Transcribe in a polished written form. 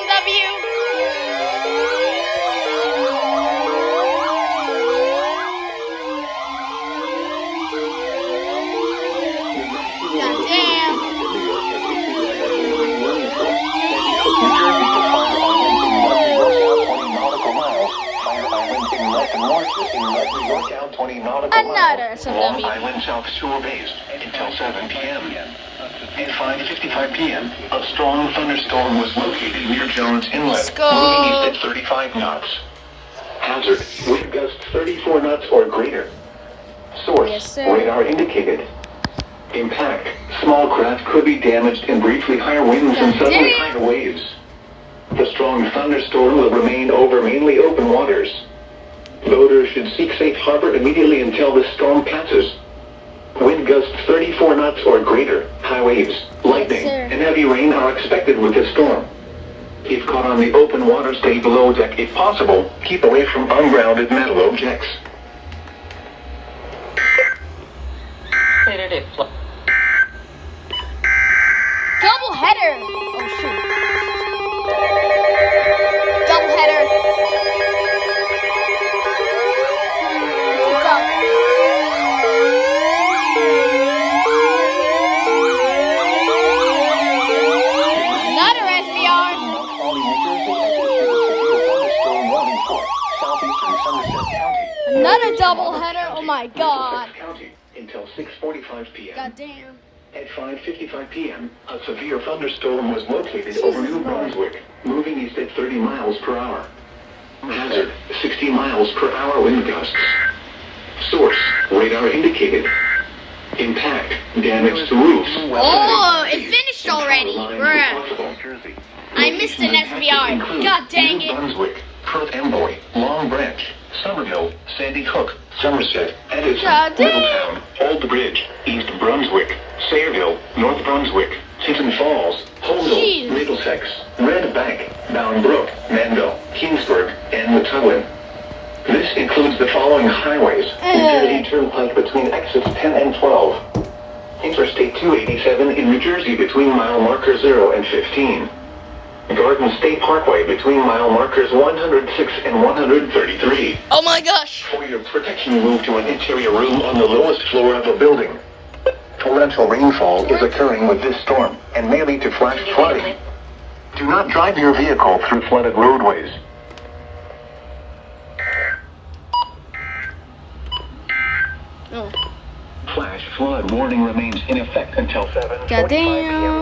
SMW. Goddamn. Another SMW. Island South Shore base until 7 p.m. At 5:55 p.m., a strong thunderstorm was located near Jones Inlet, Let's go. moving east at 35 knots. Hazard: wind gusts 34 knots or greater. Source: Yes, sir. radar indicated. Impact: small craft could be damaged in briefly higher winds and suddenly Goddamn. higher waves. The strong thunderstorm will remain over mainly open waters. Boaters should seek safe harbor immediately until the storm passes. Wind gusts 34 knots or greater, high waves, lightning, sir. and heavy rain are expected with the storm. If caught on the open water, stay below deck if possible. Keep away from ungrounded metal objects. Double header. Oh shoot. Double header. Let's go. Another SBR. Another double header. Oh my god. County until 6:45 p.m. Goddamn. At 5:55 p.m., a severe thunderstorm was located over New Brunswick, moving east at 30 miles per hour. Hazard: 60 miles per hour wind gusts. Source: radar indicated. Impact: damage to roofs. Oh, it finished already. Bruh. I missed an SBR. God dang New it. Brunswick, Perth Amboy, Long Branch, Somerville, Sandy Hook, Somerset, Edison, God damn. Middletown, Old Bridge, East Brunswick, Sayreville, North Brunswick, Tinton Falls, Holmdel, Jeez. Middlesex, Red Bank, Bound Brook, Manville, Kingsburg, and Wetaskiwin. This includes the following highways: New Jersey Turnpike between exits 10 and 12. Interstate 287 in New Jersey between mile marker 0 and 15. Garden State Parkway between mile markers 106 and 133. Oh my gosh. For your protection, move to an interior room on the lowest floor of a building. Torrential rainfall is occurring with this storm and may lead to flash flooding. Do not drive your vehicle through flooded roadways. Oh. Flash flood warning remains in effect until 7:45 Goddamn. p.m.